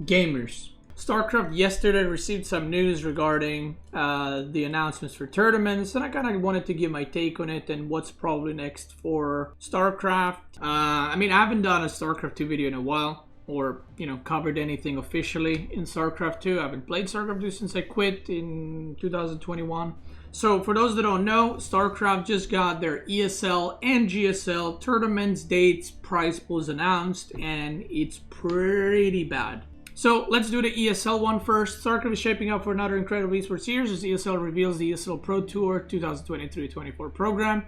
Gamers. StarCraft yesterday received some news regarding the announcements for tournaments, and I kind of wanted to give my take on it and what's probably next for StarCraft. I mean, I haven't done a StarCraft II video in a while, or, you know, covered anything officially in StarCraft II. I haven't played StarCraft II since I quit in 2021. So for those that don't know, StarCraft just got their ESL and GSL tournaments, dates, prize pools announced, and it's pretty bad. So let's do the ESL one first. StarCraft is shaping up for another incredible esports series as ESL reveals the ESL Pro Tour 2023-24 program.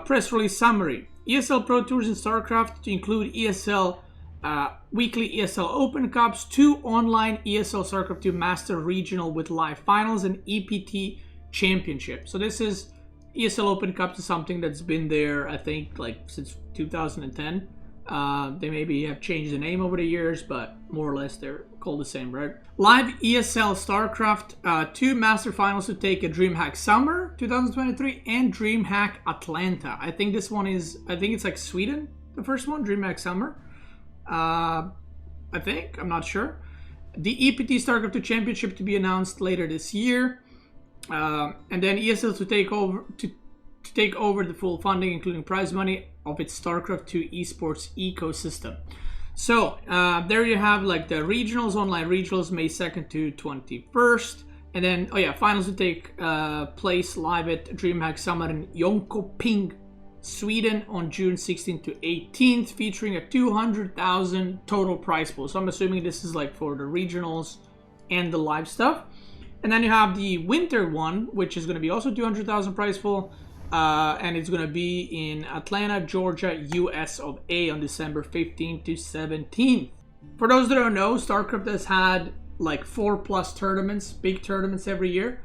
Press release summary. ESL Pro Tours in StarCraft to include ESL weekly ESL Open Cups, 2 online ESL StarCraft II Master Regional with live finals, and EPT Championship. So this is ESL Open Cups is something that's been there, I think, like since 2010. They maybe have changed the name over the years, but more or less they're called the same, right? Live ESL StarCraft 2 Master Finals to take a DreamHack Summer 2023 and DreamHack Atlanta. I think this one is, I think it's like Sweden, the first one, DreamHack Summer. I think, I'm not sure. The EPT StarCraft 2 Championship to be announced later this year. And then ESL to take over the full funding, including prize money, of its StarCraft II esports ecosystem. So there you have like the regionals, online regionals, May 2nd to 21st. And then, oh yeah, finals to take place live at DreamHack Summer in Jönköping, Sweden on June 16th to 18th, featuring a 200,000 total prize pool. So I'm assuming this is like for the regionals and the live stuff. And then you have the winter one, which is going to be also 200,000 prize pool. And it's going to be in Atlanta, Georgia, US of A on December 15th to 17th. For those that don't know, StarCraft has had like 4+ tournaments, big tournaments every year.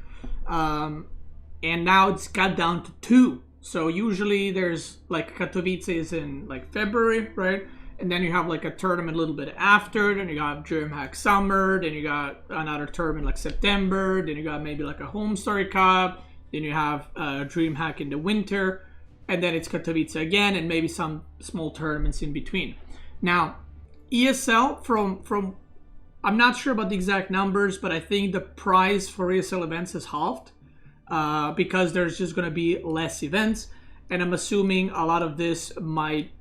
And now it's got down to 2. So usually there's like Katowice is in like February, right? And then you have like a tournament a little bit after, then you got DreamHack Summer, then you got another tournament like September, then you got maybe like a Home Story Cup, then you have DreamHack in the winter, and then it's Katowice again, and maybe some small tournaments in between. Now, ESL, from I'm not sure about the exact numbers, but I think the price for ESL events has halved because there's just going to be less events, and I'm assuming a lot of this might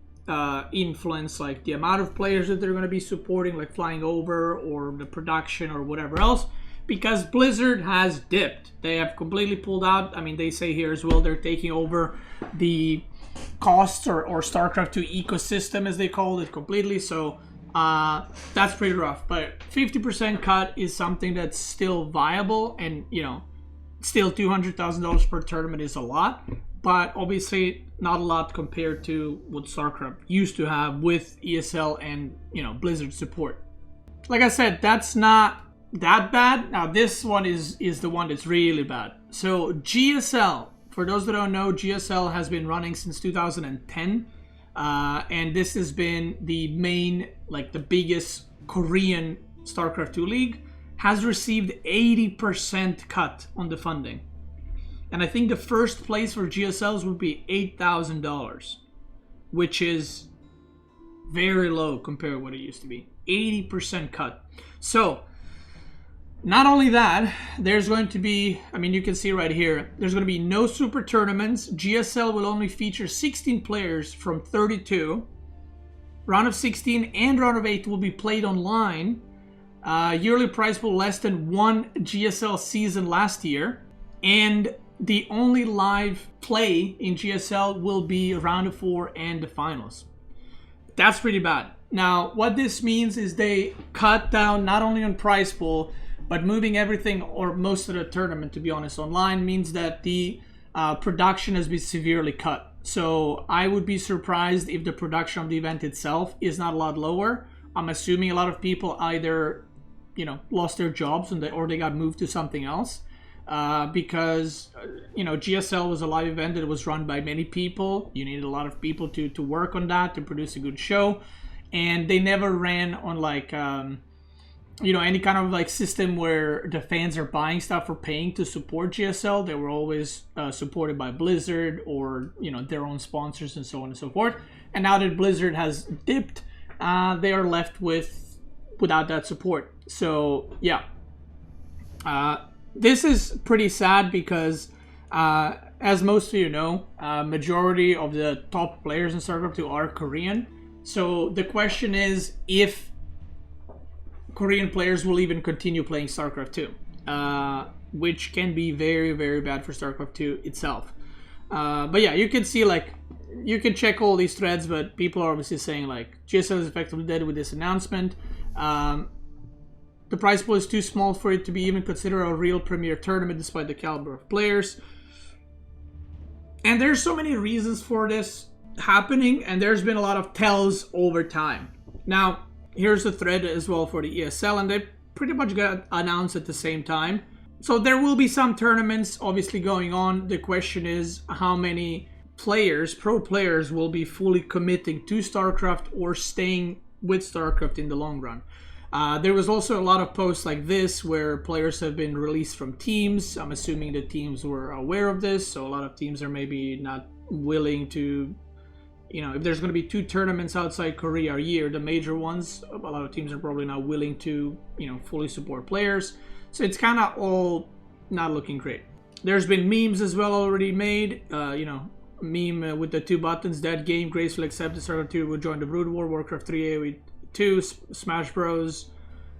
influence like the amount of players that they're going to be supporting, like flying over, or the production or whatever else, because Blizzard has dipped. They have completely pulled out. I mean, they say here as well they're taking over the costs or StarCraft II ecosystem, as they call it, completely. So that's pretty rough, but 50% cut is something that's still viable, and you know, still $200,000 per tournament is a lot, but obviously not a lot compared to what StarCraft used to have with ESL and, you know, Blizzard support. Like I said, that's not that bad. Now this one is the one that's really bad. So GSL, for those that don't know, GSL has been running since 2010, and this has been the main, like the biggest Korean StarCraft II league, has received 80% cut on the funding. And I think the first place for GSLs would be $8,000, which is very low compared to what it used to be. 80% cut. So, not only that, there's going to be, I mean, you can see right here, there's going to be no super tournaments. GSL will only feature 16 players from 32. Round of 16 and round of 8 will be played online. Yearly prize pool less than 1 GSL season last year. And the only live play in GSL will be round of 4 and the finals. That's pretty bad. Now, what this means is they cut down not only on prize pool, but moving everything or most of the tournament, to be honest, online means that the production has been severely cut. So I would be surprised if the production of the event itself is not a lot lower. I'm assuming a lot of people either, you know, lost their jobs or they got moved to something else. Because, you know, GSL was a live event that was run by many people. You needed a lot of people to work on that, to produce a good show. And they never ran on like, you know, any kind of like system where the fans are buying stuff or paying to support GSL. They were always supported by Blizzard or, you know, their own sponsors and so on and so forth. And now that Blizzard has dipped, they are left with without that support. So yeah, this is pretty sad because as most of you know, majority of the top players in StarCraft 2 are Korean. So the question is if Korean players will even continue playing StarCraft 2, which can be very, very bad for StarCraft 2 itself. But yeah, you can see, like, you can check all these threads, but people are obviously saying, like, GSL is effectively dead with this announcement. The prize pool is too small for it to be even considered a real premier tournament despite the caliber of players. And there's so many reasons for this happening, and there's been a lot of tells over time. Now, here's the thread as well for the ESL, and they pretty much got announced at the same time. So there will be some tournaments obviously going on. The question is how many players, pro players, will be fully committing to StarCraft or staying with StarCraft in the long run. There was also a lot of posts like this where players have been released from teams. I'm assuming the teams were aware of this, so a lot of teams are maybe not willing to, you know, if there's going to be 2 tournaments outside Korea a year, the major ones, a lot of teams are probably not willing to, you know, fully support players. So it's kind of all not looking great. There's been memes as well already made, you know, meme with the 2 buttons, that game gracefully accepted, StarCraft 2 will join the Brood War, Warcraft 3 AoE 2, Smash Bros,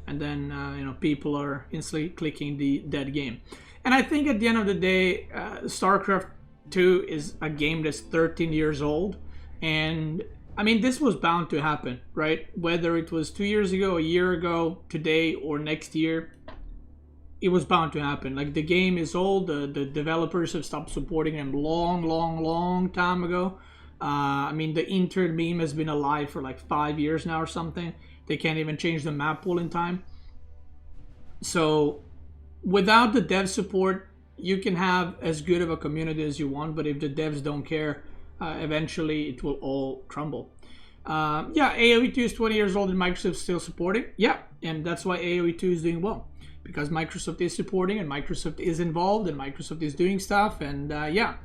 and then you know, people are instantly clicking the dead game. And I think at the end of the day, StarCraft 2 is a game that's 13 years old, and I mean, this was bound to happen, right? Whether it was 2 years ago, a year ago, today, or next year, it was bound to happen. Like, the game is old, the developers have stopped supporting them long time ago. I mean, the intern meme has been alive for like 5 years now or something. They can't even change the map pool in time. So without the dev support, you can have as good of a community as you want, but if the devs don't care, eventually it will all crumble. Yeah, AoE 2 is 20 years old and Microsoft's still supporting. Yeah, and that's why AoE 2 is doing well, because Microsoft is supporting and Microsoft is involved and Microsoft is doing stuff, and yeah.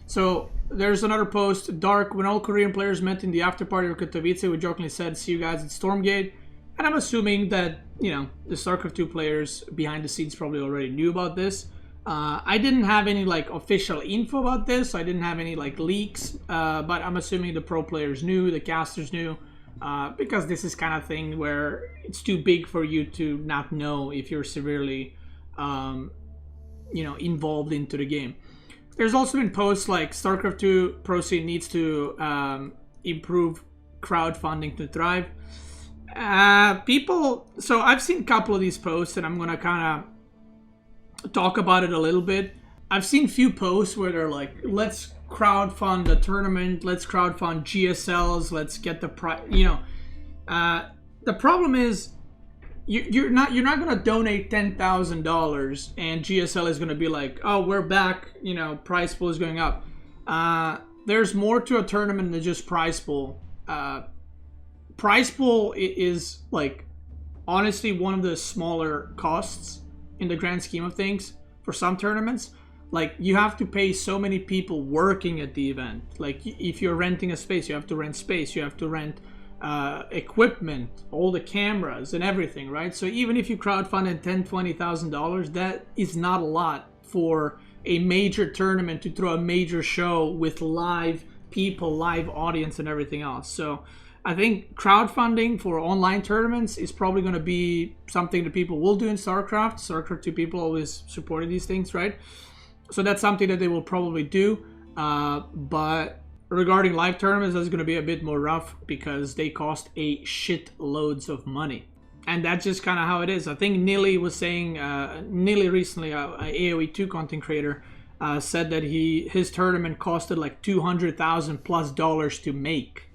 So there's another post, Dark, when all Korean players met in the after party of Katowice, we jokingly said, see you guys at Stormgate. And I'm assuming that, you know, the StarCraft 2 players behind the scenes probably already knew about this. I didn't have any like official info about this, so I didn't have any like leaks, but I'm assuming the pro players knew, the casters knew, because this is kind of thing where it's too big for you to not know if you're severely, you know, involved into the game. There's also been posts like StarCraft 2 Pro Scene needs to improve crowdfunding to thrive. People, so I've seen a couple of these posts, and I'm gonna kind of talk about it a little bit. I've seen few posts where they're like, let's crowdfund the tournament, let's crowdfund GSLs, let's get the you know. The problem is you're not gonna donate $10,000 and GSL is gonna be like, oh, we're back, you know, prize pool is going up. There's more to a tournament than just prize pool. Prize pool is like honestly one of the smaller costs in the grand scheme of things for some tournaments. Like, you have to pay so many people working at the event. Like, if you're renting a space, you have to rent space, you have to rent equipment, all the cameras and everything, right? So even if you crowdfunded $10,000-$20,000, that is not a lot for a major tournament to throw a major show with live people, live audience and everything else. So I think crowdfunding for online tournaments is probably going to be something that people will do in StarCraft. StarCraft 2 people always supported these things, right? So that's something that they will probably do. But regarding live tournaments, that's going to be a bit more rough because they cost a shit loads of money. And that's just kind of how it is. I think Nili was saying, Nili recently, a AoE 2 content creator, said that his tournament costed like $200,000+ to make.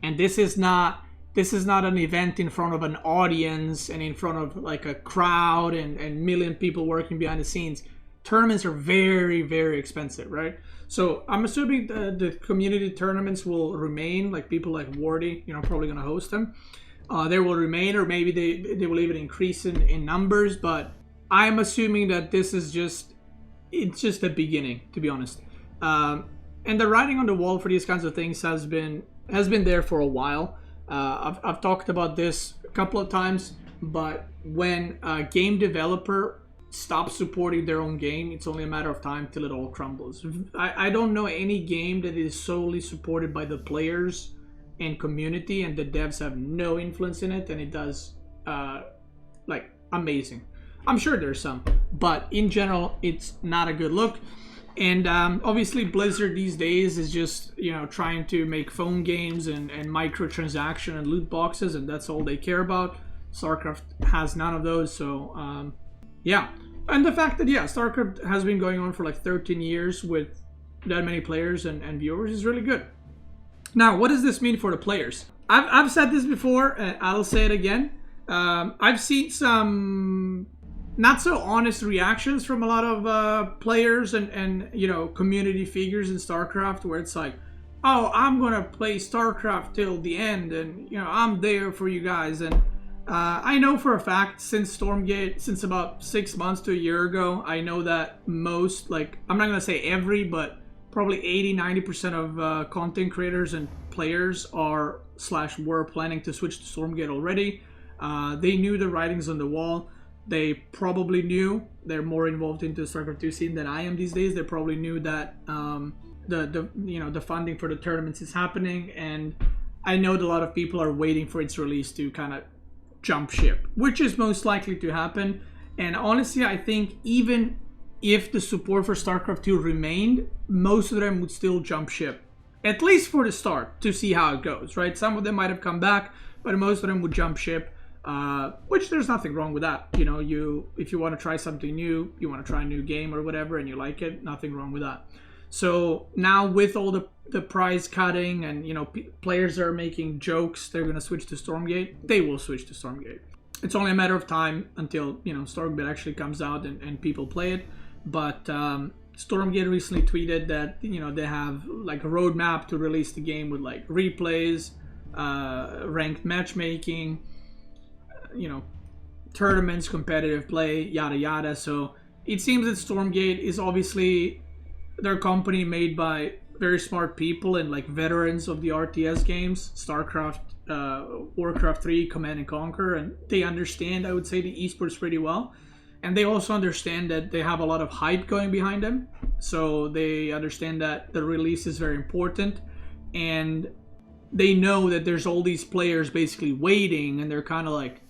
And this is not an event in front of an audience and in front of like a crowd and million people working behind the scenes. Tournaments are very, very expensive, right? So I'm assuming the community tournaments will remain, like people like Wardy, you know, probably going to host them. They will remain, or maybe they will even increase in numbers, but I'm assuming that this is it's just the beginning, to be honest. And the writing on the wall for these kinds of things has been there for a while. I've talked about this couple of times, but when a game developer stops supporting their own game, it's only a matter of time till it all crumbles. I don't know any game that is solely supported by the players and community and the devs have no influence in it, and it does like amazing. I'm sure there's some, but in general, it's not a good look. And obviously Blizzard these days is just, you know, trying to make phone games and microtransaction and loot boxes, and that's all they care about. StarCraft has none of those, so yeah. And the fact that, yeah, StarCraft has been going on for like 13 years with that many players and viewers is really good. Now, what does this mean for the players? I've said this before, and I'll say it again. I've seen some not so honest reactions from a lot of players and you know, community figures in StarCraft, where it's like, oh, I'm gonna play StarCraft till the end, and you know, I'm there for you guys. And I know for a fact, since Stormgate, since about 6 months to a year ago, I know that most, like, I'm not gonna say every, but probably 80-90% of content creators and players are / were planning to switch to Stormgate already. They knew the writings on the wall. They probably knew, they're more involved into the StarCraft II scene than I am these days. They probably knew that the funding for the tournaments is happening, and I know that a lot of people are waiting for its release to kind of jump ship, which is most likely to happen. And honestly, I think even if the support for StarCraft II remained, most of them would still jump ship, at least for the start, to see how it goes, right? Some of them might have come back, but most of them would jump ship. Which there's nothing wrong with that. You know, if you want to try something new, you want to try a new game or whatever, and you like it, nothing wrong with that. So now with all the prize cutting and, you know, players are making jokes, they're going to switch to Stormgate. They will switch to Stormgate. It's only a matter of time until, you know, Stormgate actually comes out and people play it. But Stormgate recently tweeted that, you know, they have like a roadmap to release the game with like replays, ranked matchmaking, you know, tournaments, competitive play, yada yada. So it seems that Stormgate is obviously their company made by very smart people and like veterans of the RTS games, StarCraft, Warcraft 3, Command and Conquer, and they understand, I would say, the esports pretty well. And they also understand that they have a lot of hype going behind them. So they understand that the release is very important, and they know that there's all these players basically waiting, and they're kind of like,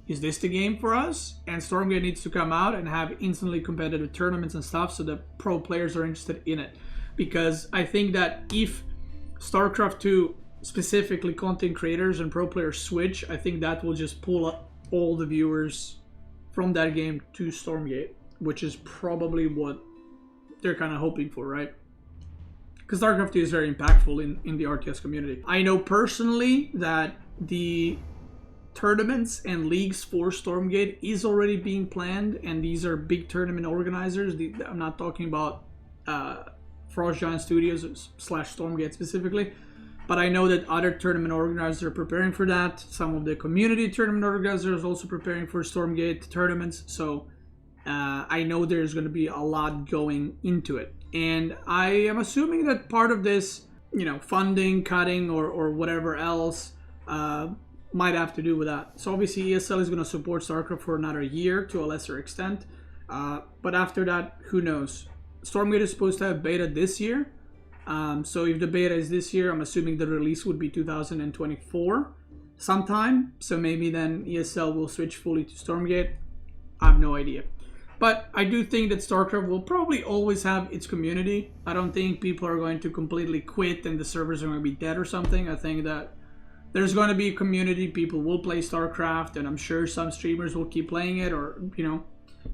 is this the game for us? And Stormgate needs to come out and have instantly competitive tournaments and stuff so that pro players are interested in it. Because I think that if StarCraft II, specifically content creators and pro players, switch, I think that will just pull up all the viewers from that game to Stormgate, which is probably what they're kind of hoping for, right? Because StarCraft II is very impactful in the RTS community. I know personally that the tournaments and leagues for Stormgate is already being planned, and these are big tournament organizers. I'm not talking about Frost Giant Studios / Stormgate specifically, but I know that other tournament organizers are preparing for that. Some of the community tournament organizers are also preparing for Stormgate tournaments. So I know there's going to be a lot going into it, and I am assuming that part of this, you know, funding cutting or whatever else might have to do with that. So obviously ESL is going to support StarCraft for another year to a lesser extent, but after that, who knows? Stormgate is supposed to have beta this year, so if the beta is this year, I'm assuming the release would be 2024 sometime. So maybe then ESL will switch fully to Stormgate. I have no idea, but I do think that StarCraft will probably always have its community. I don't think people are going to completely quit and the servers are going to be dead or something. I think that there's going to be a community. People will play StarCraft, and I'm sure some streamers will keep playing it, or, you know,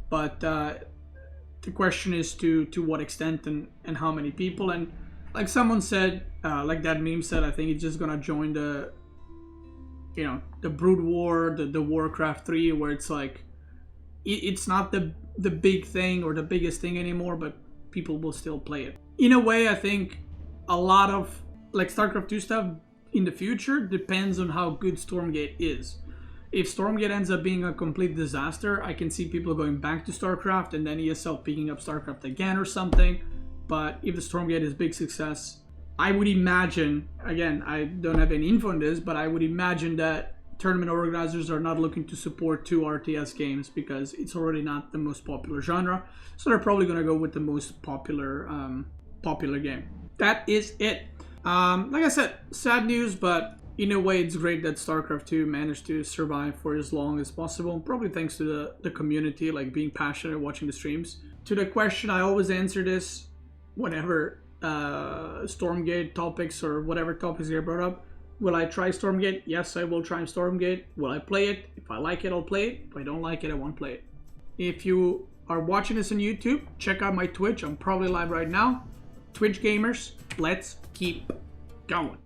but the question is to what extent and how many people. And like someone said, like that meme said, I think it's just going to join the, you know, the Brood War, the Warcraft 3, where it's like, it's not the big thing or the biggest thing anymore, but people will still play it. In a way, I think a lot of like StarCraft 2 stuff in the future depends on how good Stormgate is. If Stormgate ends up being a complete disaster, I can see people going back to StarCraft and then ESL picking up StarCraft again or something. But if the Stormgate is a big success, I would imagine, again, I don't have any info on this, but I would imagine that tournament organizers are not looking to support 2 RTS games because it's already not the most popular genre. So they're probably going to go with the most popular game. That is it. Like I said, sad news, but in a way it's great that StarCraft II managed to survive for as long as possible. Probably thanks to the community, like being passionate, watching the streams. To the question, I always answer this whenever Stormgate topics or whatever topics get brought up. Will I try Stormgate? Yes, I will try Stormgate. Will I play it? If I like it, I'll play it. If I don't like it, I won't play it. If you are watching this on YouTube, check out my Twitch. I'm probably live right now. Twitch gamers, let's keep going.